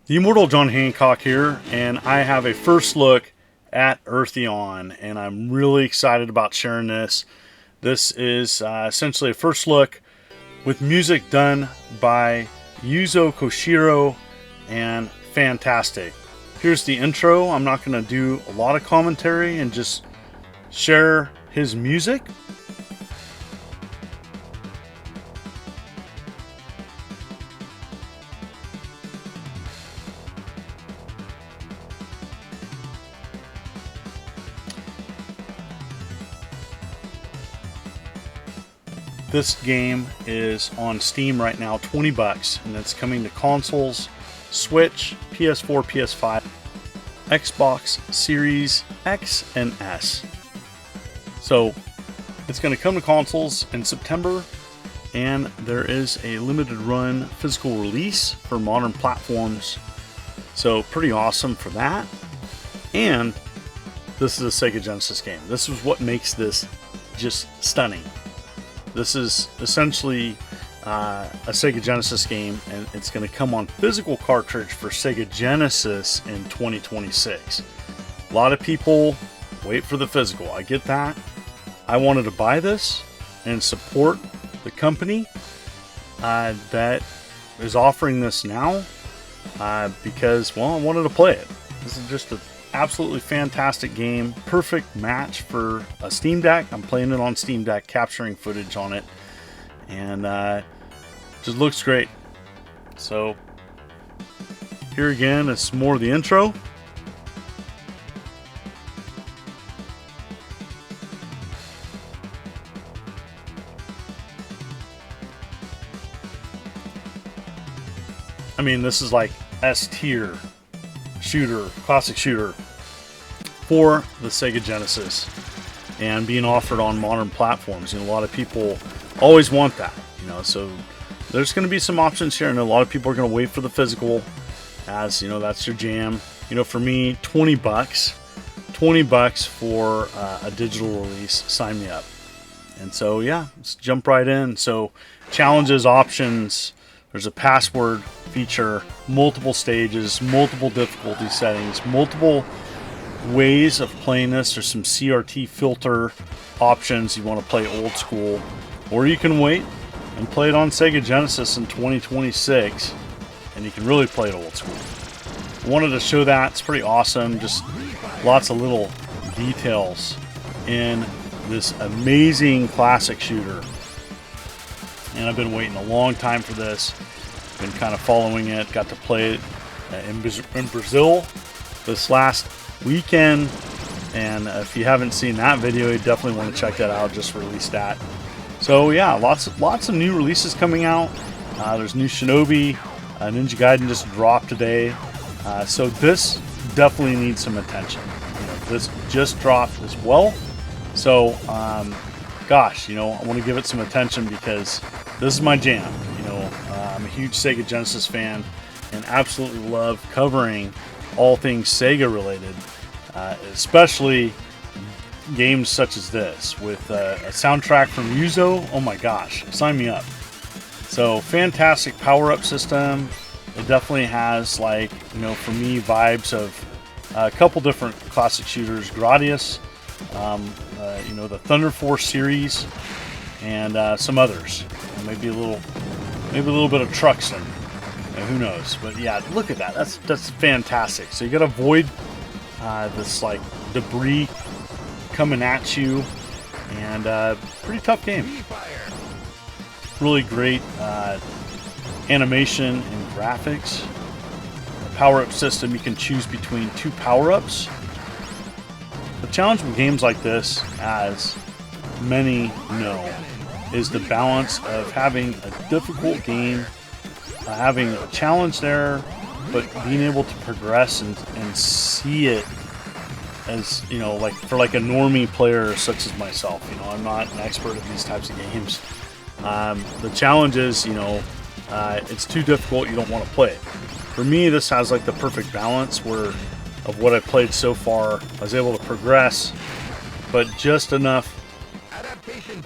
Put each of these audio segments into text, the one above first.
The Immortal John Hancock here, and I have a first look at Earthion, and I'm really excited about sharing this. This is essentially a first look with music done by Yuzo Koshiro, and fantastic. Here's the intro. I'm not going to do a lot of commentary and just share his music. This game is on Steam right now, 20 bucks, and it's coming to consoles, Switch, PS4, PS5, Xbox Series X and S. So it's going to come to consoles in September, and there is a limited run physical release for modern platforms. So pretty awesome for that. And this is a Sega Genesis game. This is what makes this just stunning. This is essentially a Sega Genesis game, and it's going to come on physical cartridge for Sega Genesis in 2026. A lot of people wait for the physical. I get that. I wanted to buy this and support the company that is offering this now because, well, I wanted to play it. This is just an absolutely fantastic game. Perfect match for a Steam Deck. I'm playing it on Steam Deck, capturing footage on it, and just looks great. So here again is more of the intro. I mean, this is like S tier shooter, classic shooter for the Sega Genesis, and being offered on modern platforms. You know, a lot of people always want that, you know, so there's going to be some options here, and a lot of people are going to wait for the physical, as you know, that's your jam. You know, for me, 20 bucks for a digital release, sign me up. And so yeah, let's jump right in. So challenges, options, there's a password feature, multiple stages, multiple difficulty settings, multiple ways of playing this. There's some CRT filter options. You want to play old school, or you can wait and play it on Sega Genesis in 2026, and you can really play it old school. I wanted to show that. It's pretty awesome. Just lots of little details in this amazing classic shooter. And I've been waiting a long time for this. Been kind of following it. Got to play it in Brazil this last weekend. And if you haven't seen that video, you definitely want to check that out. Just released that. So yeah, lots of new releases coming out. There's new Shinobi. Ninja Gaiden just dropped today. So this definitely needs some attention. You know, this just dropped as well. So gosh, you know, I want to give it some attention because this is my jam. You know, I'm a huge Sega Genesis fan and absolutely love covering all things Sega related, especially games such as this with a soundtrack from Yuzo. Oh my gosh, sign me up. So fantastic Powerup system. It definitely has, like, you know, for me, vibes of a couple different classic shooters, Gradius, you know, the Thunder Force series, and some others. And maybe a little bit of Truxton. Who knows? But yeah, look at that. That's fantastic. So you got to avoid this like debris coming at you, and pretty tough game. Really great animation and graphics. The power-up system, you can choose between 2 power-ups. The challenge with games like this, as many know, is the balance of having a difficult game, having a challenge there, but being able to progress and see it as, you know, like for like a normie player such as myself. You know, I'm not an expert at these types of games. The challenge is, you know, it's too difficult, you don't want to play it. For me, this has like the perfect balance where of what I played so far. I was able to progress, but just enough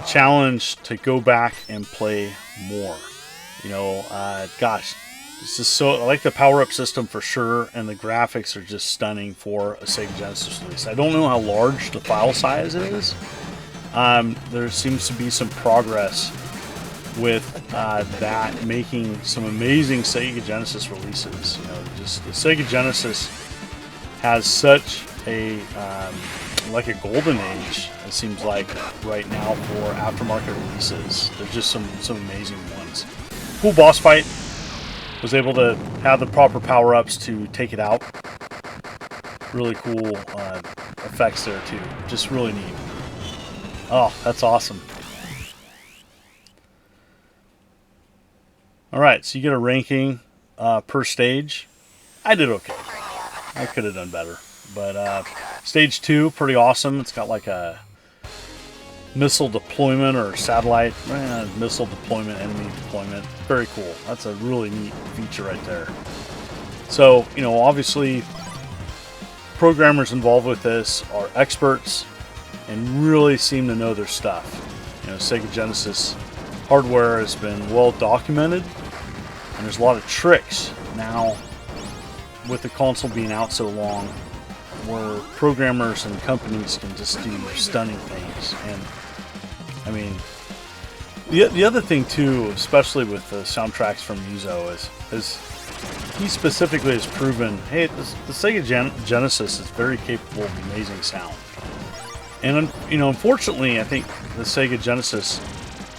challenge to go back and play more. You know, gosh, It's just so, I like the Powerup system for sure, and the graphics are just stunning for a Sega Genesis release. I don't know how large the file size is. There seems to be some progress with that, making some amazing Sega Genesis releases. You know, just the Sega Genesis has such a like a golden age, it seems like, right now for aftermarket releases. There's just some amazing ones. Cool boss fight. Was able to have the proper power-ups to take it out. Really cool effects there too. Just really neat. Oh, that's awesome. Alright, so you get a ranking per stage. I did okay. I could have done better. But stage 2, pretty awesome. It's got like a missile deployment or satellite missile deployment, enemy deployment. Very cool. That's a really neat feature right there. So, you know, obviously programmers involved with this are experts and really seem to know their stuff. You know, Sega Genesis hardware has been well documented, and there's a lot of tricks now with the console being out so long, where programmers and companies can just do stunning things. And I mean, the other thing too, especially with the soundtracks from Yuzo, is he specifically has proven, hey, the Sega Genesis is very capable of amazing sound. And you know, unfortunately, I think the Sega Genesis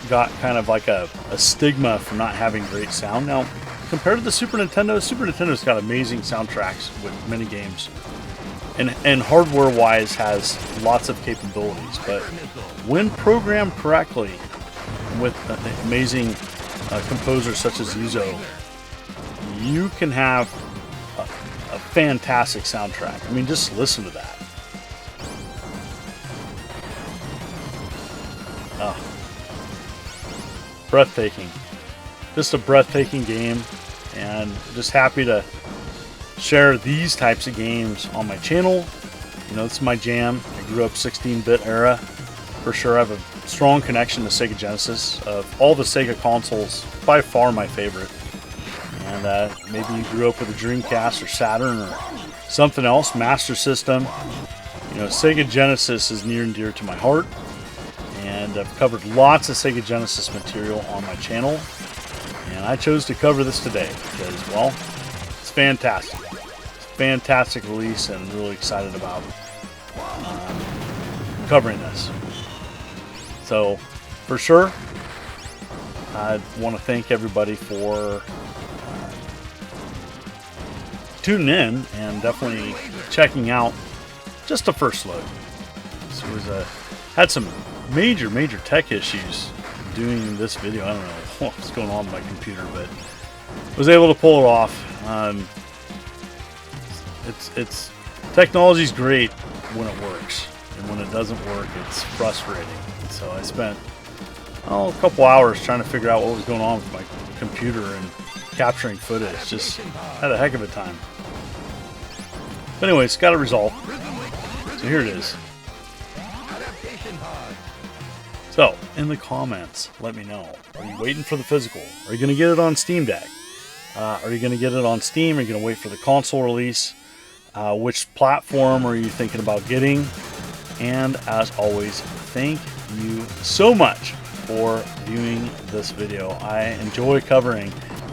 got kind of like a stigma for not having great sound. Now, compared to the Super Nintendo's got amazing soundtracks with many games. And hardware-wise has lots of capabilities, but when programmed correctly with amazing composers such as Yuzo, you can have a fantastic soundtrack. I mean, just listen to that. Oh, breathtaking. Just a breathtaking game, and just happy to share these types of games on my channel. You know, this is my jam. I grew up 16-bit era. For sure, I have a strong connection to Sega Genesis. Of all the Sega consoles, by far my favorite. And maybe you grew up with a Dreamcast or Saturn or something else, Master System. You know, Sega Genesis is near and dear to my heart. And I've covered lots of Sega Genesis material on my channel. And I chose to cover this today because, well, it's fantastic. Fantastic release, and really excited about covering this. So, for sure, I want to thank everybody for tuning in and definitely checking out just the first look. This was had some major tech issues doing this video. I don't know what's going on with my computer, but was able to pull it off. It's technology's great when it works, and when it doesn't work, it's frustrating. And so I spent a couple hours trying to figure out what was going on with my computer and capturing footage. Just had a heck of a time. But anyways, got it resolved. So here it is. So in the comments, let me know. Are you waiting for the physical? Are you going to get it on Steam Deck? Are you going to get it on Steam? Are you going to wait for the console release? Which platform are you thinking about getting? And as always, thank you so much for viewing this video. I enjoy covering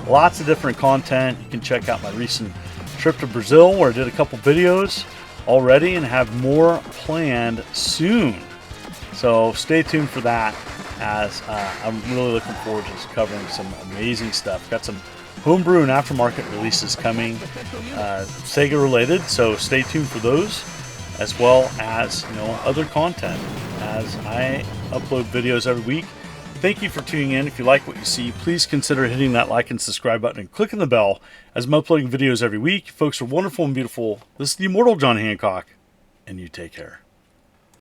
lots of different content. You can check out my recent trip to Brazil, where I did a couple videos already and have more planned soon. So stay tuned for that, as I'm really looking forward to covering some amazing stuff. Got some homebrew and aftermarket releases coming, Sega related, so stay tuned for those, as well as, you know, other content as I upload videos every week. Thank you for tuning in. If you like what you see, please consider hitting that like and subscribe button and clicking the bell, as I'm uploading videos every week. Folks are wonderful and beautiful. This is the immortal John Hancock, and you take care.